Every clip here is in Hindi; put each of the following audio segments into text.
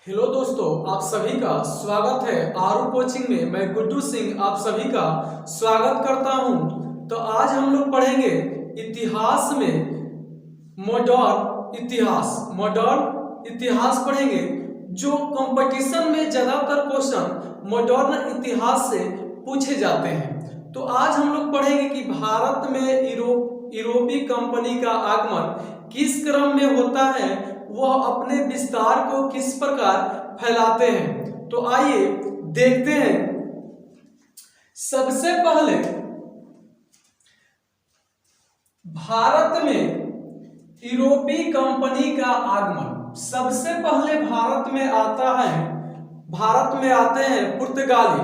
हेलो दोस्तों, आप सभी का स्वागत है आरू कोचिंग में। मैं गुड्डू सिंह आप सभी का स्वागत करता हूं। तो आज हम लोग पढ़ेंगे इतिहास में मॉडर्न इतिहास पढ़ेंगे। जो कंपटीशन में ज्यादातर क्वेश्चन मॉडर्न इतिहास से पूछे जाते हैं। तो आज हम लोग पढ़ेंगे कि भारत में यूरोपीय कंपनी का आगमन किस क्रम में होता है, वह अपने विस्तार को किस प्रकार फैलाते हैं। तो आइए देखते हैं। सबसे पहले भारत में यूरोपीय कंपनी का आगमन सबसे पहले भारत में आते हैं पुर्तगाली।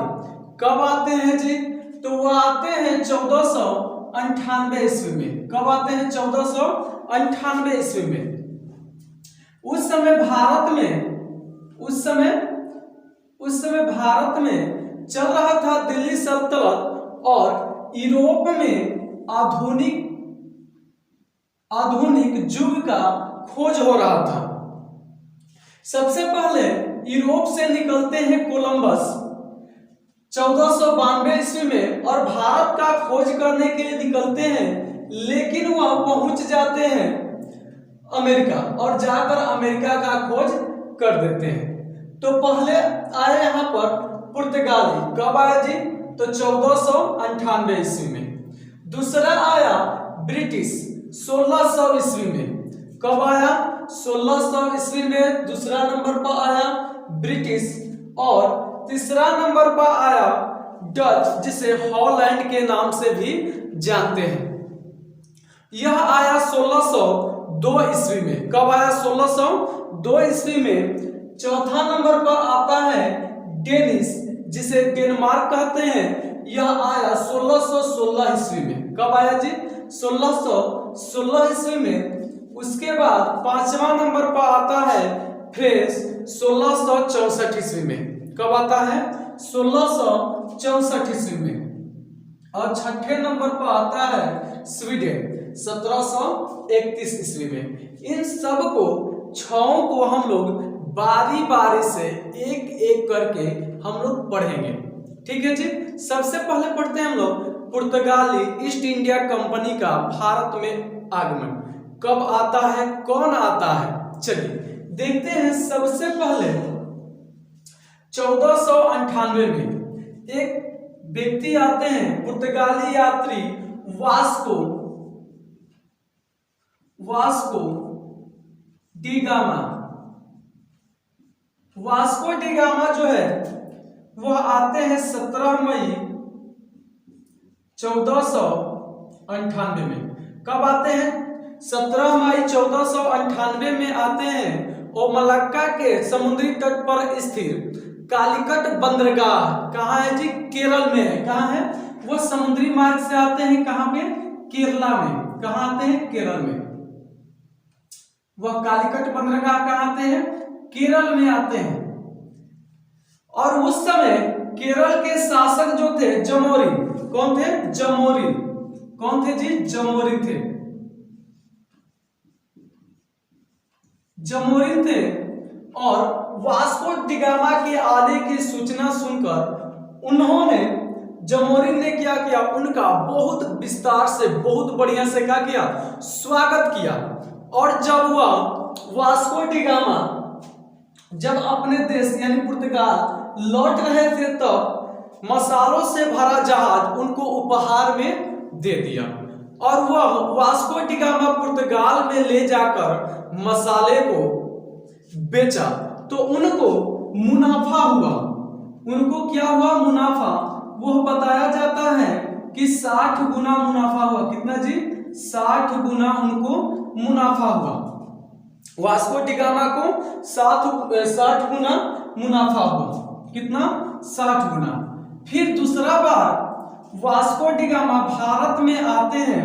कब आते हैं जी? तो वह आते हैं 1498 ईस्वी में। कब आते हैं? 1498 ईस्वी में। उस समय भारत में चल रहा था दिल्ली सल्तनत और यूरोप में आधुनिक युग का खोज हो रहा था। सबसे पहले यूरोप से निकलते हैं कोलंबस 1492 ईस्वी में और भारत का खोज करने के लिए निकलते हैं, लेकिन वह पहुंच जाते हैं अमेरिका और जाकर अमेरिका का खोज कर देते हैं। तो पहले आए यहाँ पर पुर्तगाली। कब आया जी? तो 1498 ईस्वी में। दूसरा आया ब्रिटिश 1600 ईस्वी में। कब आया? 1600 ईस्वी में दूसरा नंबर पर आया ब्रिटिश। और तीसरा नंबर पर आया डच, जिसे हॉलैंड के नाम से भी जानते हैं। यह आया 1602 ईस्वी में। कब आया? 1602 ईस्वी में। चौथा नंबर पर आता है डेनिश, जिसे डेनमार्क कहते हैं। यह आया 1616 ईस्वी में। कब आया जी? 1616 ईस्वी में। उसके बाद पांचवा नंबर पर आता है फ्रांस 1664 ईस्वी में। कब आता है? 1664 ईस्वी में। और छठे नंबर पर आता है स्वीडन 1731 ईस्वी में। इन सब को छहों को हम लोग बारी बारी से एक एक करके हम लोग पढ़ेंगे। ठीक है जी। सबसे पहले पढ़ते हैं हम लोग पुर्तगाली ईस्ट इंडिया कंपनी का भारत में आगमन कब आता है, कौन आता है। चलिए देखते हैं। सबसे पहले 1498 में एक व्यक्ति आते हैं, पुर्तगाली यात्री वास्को डी गामा जो है वह आते हैं 17 मई 1498 में। कब आते हैं? 17 मई 1498 में आते हैं और मलक्का के समुद्री तट पर स्थित कालीकट बंदरगाह कहाँ है जी? केरल में है। कहाँ है? वो समुद्री मार्ग से आते हैं। कहाँ पे? केरला में। कहाँ आते हैं? केरल में। वह कालीकट बंदरगाह कहाँ आते हैं? केरल में आते हैं। और उस समय केरल के शासक जो थे जमोरी। कौन थे? जमोरी। कौन थे जी? जमोरी थे। और वास्को डी गामा के आने की सूचना सुनकर जमोरी ने क्या किया? उनका बहुत विस्तार से, बहुत बढ़िया से क्या किया? स्वागत किया। और जब वह वास्को डी गामा जब अपने देश यानी पुर्तगाल लौट रहे थे, तब मसालों से भरा जहाज उनको उपहार में दे दिया। और वह वास्को डी गामा पुर्तगाल में ले जाकर मसाले को बेचा तो उनको मुनाफा हुआ। उनको क्या हुआ? मुनाफा। वह बताया जाता है कि 60 गुना मुनाफा हुआ। कितना जी? 60 गुना उनको मुनाफा हुआ। वास्को डी गामा को 60 गुना मुनाफा हुआ। कितना? 60 गुना। फिर दूसरा बार वास्को डी गामा भारत में आते हैं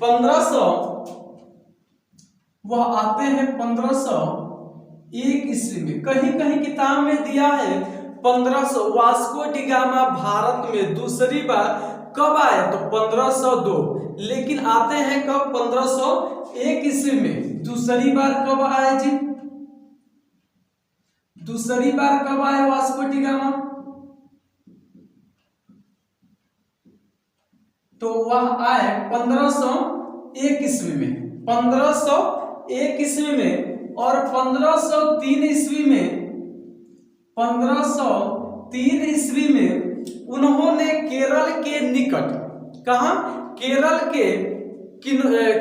1500। वह आते हैं 1501 ईस्वी में। कहीं कहीं किताब में दिया है 1500। वास्को डी गामा भारत में दूसरी बार कब आए? तो 1502। लेकिन आते हैं कब? 1501 ईस्वी में। दूसरी बार कब आए जी? दूसरी बार कब आए वास्को डी गामा? तो वह आए 1501 ईस्वी में, 1501 ईस्वी में। और 1503 ईस्वी में, 1503 ईस्वी में उन्होंने केरल के निकट, कहा? केरल के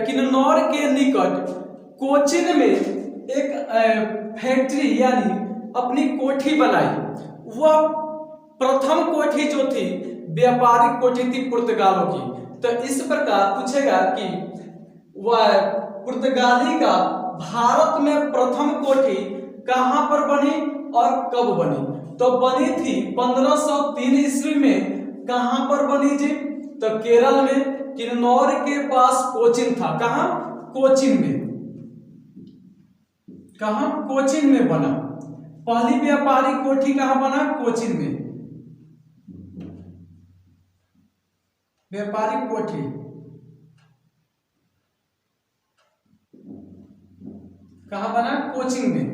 किन्नौर के निकट कोचिन में एक फैक्ट्री यानी अपनी कोठी बनाई। वह प्रथम कोठी जो थी व्यापारिक कोठी थी पुर्तगालों की। तो इस प्रकार पूछेगा कि वह पुर्तगाली का भारत में प्रथम कोठी कहां पर बनी और कब बनी? तो बनी थी 1503 ईस्वी में। कहां पर बनी जी? तो केरल में किन्नौर के पास कोचिन था। कहां? कोचिन में। कहां? कोचिन में बना। पहली व्यापारिक कोठी कहां बना? कोचिन में। व्यापारिक कोठी कहां बना? कोचिन में,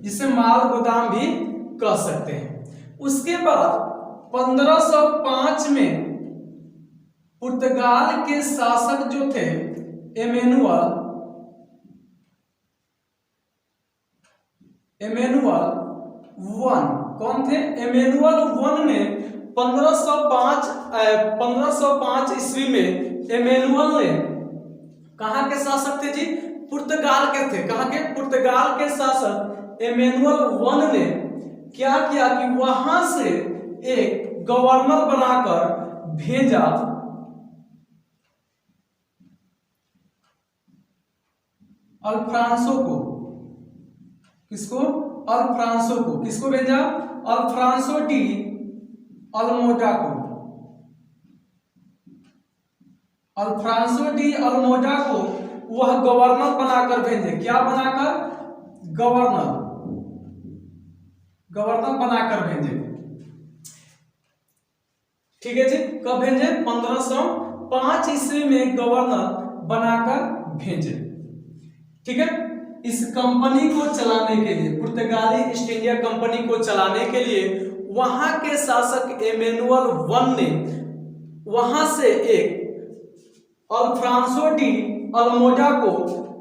जिसे माल गोदाम भी कह सकते हैं। उसके बाद 1505 में पुर्तगाल के शासक जो थे एमेनुअल वन, कौन थे? एमेनुअल वन ने 1505 ईस्वी में एमेनुअल ने, कहां के शासक थे जी? पुर्तगाल के थे। कहां के? पुर्तगाल के शासक एमेनुअल वन ने क्या किया कि वहां से एक गवर्नर बनाकर भेजा अल्फ्रांसो को। किसको? अल्फ्रांसो को। किसको भेजा? अल्फ्रांसो डी अल्मोडा को। अल्फ्रांसो डी अल्मोडा को वह गवर्नर बनाकर भेजे। क्या बनाकर? गवर्नर बनाकर भेजे। ठीक है जी। कब भेजे? 1505 ईस्वी में गवर्नर बनाकर भेजे। ठीक है। इस कंपनी को चलाने के लिए, पुर्तगाली ईस्ट इंडिया कंपनी को चलाने के लिए वहां के शासक एमेनुअल वन ने वहां से एक अल्फ्रांसो डी अल्मोडा को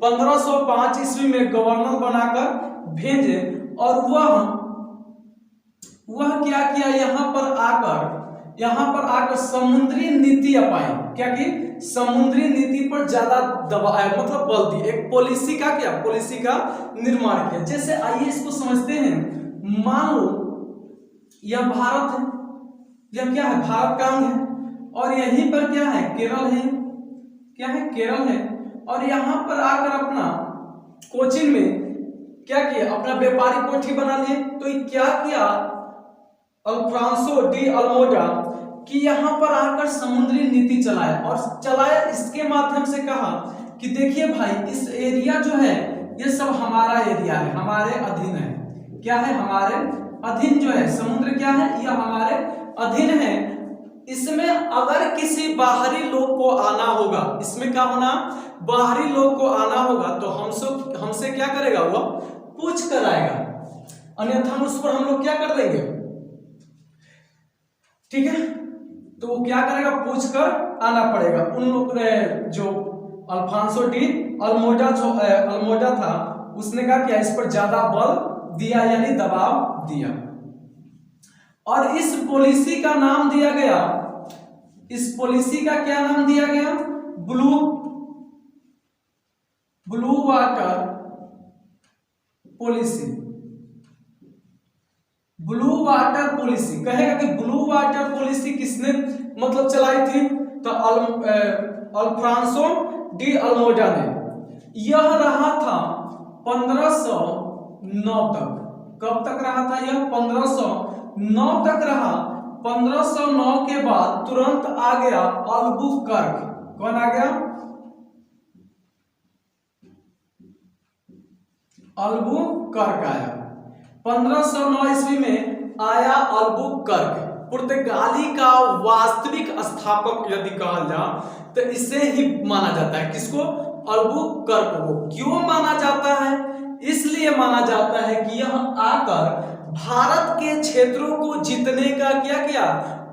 1505 ईस्वी में गवर्नर बनाकर भेजे। और वह क्या किया? यहां पर आकर समुद्री नीति अपनाई। क्या की? समुद्री नीति पर ज्यादा दबाव, मतलब बल दी। एक पॉलिसी का क्या? पॉलिसी का निर्माण किया। जैसे आइए इसको समझते हैं। मान लो यह भारत है, यह क्या है? भारत का अंग है। और यहीं पर क्या है? केरल है। क्या है? केरल है। और यहां पर आकर अपना कोचिन में क्या किया? अपना व्यापारिक कोठी बना लिए। तो क्या किया अल्फ्रांसो डी अल्मोडा कि यहां पर आकर समुद्री नीति चलाया। और चलाया इसके माध्यम से कहा कि देखिए भाई, इस एरिया जो है ये सब हमारा एरिया है, हमारे अधीन है। क्या है? हमारे अधीन जो है समुद्र क्या है? यह हमारे अधीन है। इसमें अगर किसी बाहरी लोग को आना होगा, इसमें क्या होना? बाहरी लोग को आना होगा तो हमसे क्या करेगा? वह पूछ कर आएगा, अन्यथा उस पर हम लोग क्या कर देंगे? ठीक है। तो वो क्या करेगा? पूछ कर आना पड़ेगा। उन लोग जो अल्फांसो डी अल्मोडा था, उसने कहा कि इस पर ज्यादा बल दिया, यानी दबाव दिया। और इस पॉलिसी का नाम दिया गया, इस पॉलिसी का क्या नाम दिया गया? Blue water policy. Blue water policy कहेगा कि ब्लू वाटर पॉलिसी किसने मतलब चलाई थी? तो अल्फ्रांसो डी अल्मोडा ने। यह रहा था 1509 तक। कब तक रहा था यह? 1509 तक रहा। 1509 के बाद तुरंत आ गया अल्बुकर्क। कौन आ गया? अल्बुकर्क आया। 1509 ईस्वी में आया अल्बुकर्क। पुर्तगाली का वास्तविक स्थापक यदि कहा जाए तो इसे ही माना जाता है। किसको? अल्बुकर्क को। क्यों माना जाता है? इसलिए माना जाता है कि यह आकर भारत के क्षेत्रों को जीतने का क्या किया,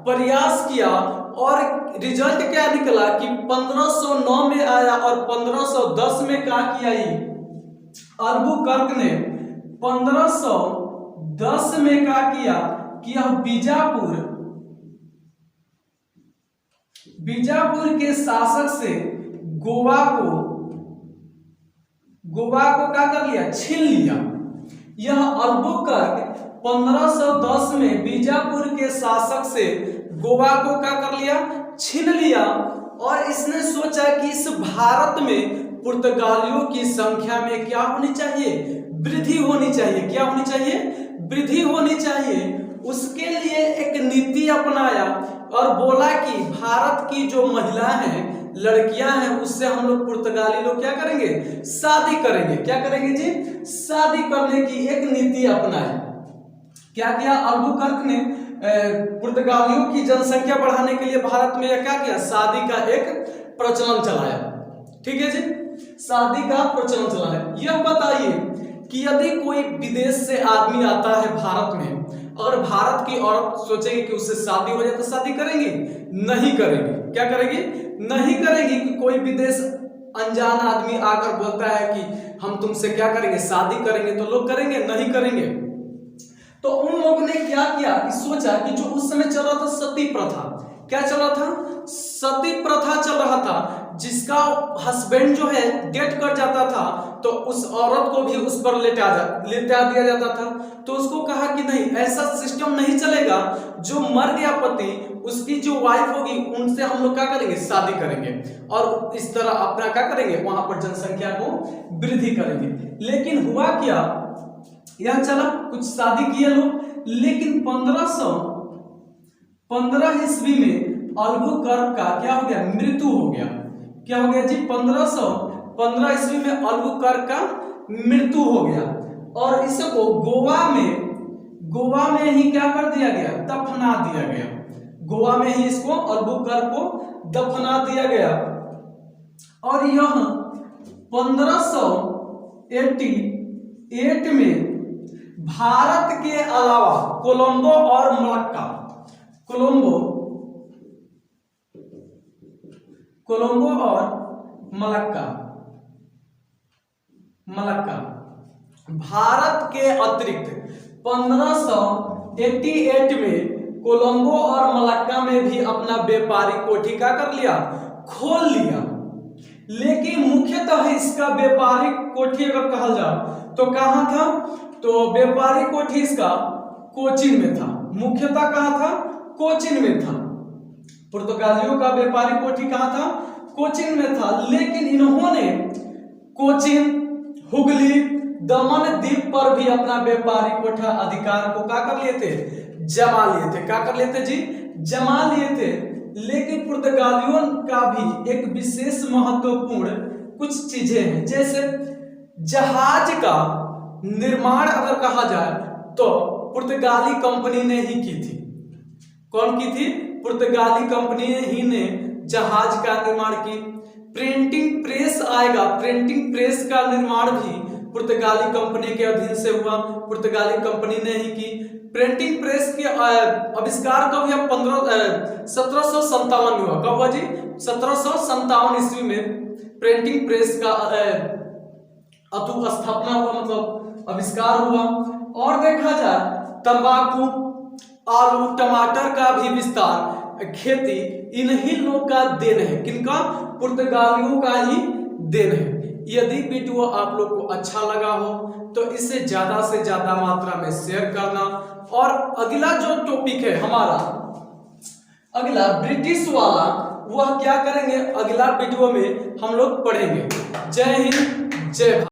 प्रयास किया, और रिजल्ट क्या निकला कि 1509 में आया और 1510 में क्या किया, अल्बुकर्क ने 1510 में क्या किया कि यह बीजापुर के शासक से गोवा को क्या कर लिया, छीन लिया। यह अल्बुकर्क 1510 में बीजापुर के शासक से गोवा को क्या कर लिया, छीन लिया, और इसने सोचा कि इस भारत में पुर्तगालियों की संख्या में क्या होनी चाहिए, वृद्धि होनी चाहिए। क्या होनी चाहिए, वृद्धि होनी चाहिए। उसके लिए एक नीति अपनाया और बोला कि भारत की जो महिलाएं हैं, लड़कियां हैं, उससे हम लोग पुर्तगाली लोग क्या करेंगे, शादी करेंगे। क्या करेंगे जी, शादी करने की एक नीति अपनाई। क्या किया, अल्बुकर्क ने पुर्तगालियों की जनसंख्या बढ़ाने के लिए भारत में क्या किया, शादी का एक प्रचलन चलाया। ठीक है जी, शादी का प्रचलन चलाया। यह बताइए कि यदि कोई विदेश से आदमी आता है भारत में और भारत की औरत सोचेगी कि उससे शादी हो जाए तो शादी करेंगे, नहीं करेंगे। क्या करेंगे, नहीं करेंगे। कि कोई विदेश अनजान आदमी आकर बोलता है कि हम तुमसे क्या करेंगे, शादी करेंगे, तो लोग करेंगे, नहीं करेंगे। तो उन लोगों ने क्या किया कि सोचा कि जो उस समय चल रहा था सती प्रथा, क्या चल रहा था, सती प्रथा चल रहा था, जिसका हस्बैंड जो है डेथ कर जाता था तो उस औरत को भी उस पर लेटा दिया जाता था। तो उसको कहा कि नहीं, ऐसा सिस्टम नहीं चलेगा, जो मर गया पति, उसकी जो वाइफ होगी उनसे हम लोग क्या करेंगे, शादी करेंगे, और इस तरह अपना क्या करेंगे, वहां पर जनसंख्या को वृद्धि करेंगे। लेकिन हुआ क्या, यह चला, कुछ शादी किए लोग, लेकिन 1515 ईस्वी में अल्बुकर्क का क्या हो गया, मृत्यु हो गया। क्या हो गया जी, 1515 ईस्वी में अल्बुकर्क का मृत्यु हो गया, और इसको गोवा में ही क्या कर दिया गया, दफना दिया गया। गोवा में ही इसको अल्बुकर्क को दफना दिया गया। और यह 1588 में भारत के अलावा कोलंबो और मलक्का भारत के अतिरिक्त 1588 में कोलंबो और मलक्का में भी अपना व्यापारिक कोठी का कर लिया, खोल लिया। लेकिन मुख्यतः इसका व्यापारिक कोठी अगर कहा जाए तो कहां था, तो व्यापारिक कोठी इसका कोचीन में था। मुख्यतः कहां था, कोचीन में था। पुर्तगालियों का व्यापारिक कोठी कहां था, कोचीन में था। लेकिन इन्होंने कोचीन, हुगली, दमन द्वीप पर भी अपना व्यापारिक कोठा अधिकार को क्या कर लिए थे, जमा लिए थे। क्या कर लिए थे जी, जमा लिए थे। लेकिन पुर्तगालियों का भी एक विशेष महत्वपूर्ण कुछ चीजें हैं, जैसे जहाज का निर्माण अगर कहा जाए तो पुर्तगाली कंपनी ने ही की थी। कौन की थी, पुर्तगाली कंपनी ही ने जहाज का निर्माण की। प्रिंटिंग प्रेस आएगा, प्रिंटिंग प्रेस का निर्माण भी पुर्तगाली कंपनी के अधीन से हुआ, पुर्तगाली कंपनी ने ही की। प्रिंटिंग प्रेस के आविष्कार कब हुआ, 1757 में हुआ। कब हुआ जी, 1757 ईस्वी में प्रिंटिंग प्रेस का स्थापना हुआ, मतलब आविष्कार हुआ। और देखा जाए तंबाकू, आलू, टमाटर का भी विस्तार, खेती इन्हीं लोग का देन है। किनका, पुर्तगालियों का ही देन है। यदि वीडियो आप लोग को अच्छा लगा हो तो इसे ज्यादा से ज्यादा मात्रा में शेयर करना। और अगला जो टॉपिक है हमारा, अगला ब्रिटिश वाला, वह क्या करेंगे, अगला वीडियो में हम लोग पढ़ेंगे। जय हिंद, जय भारत।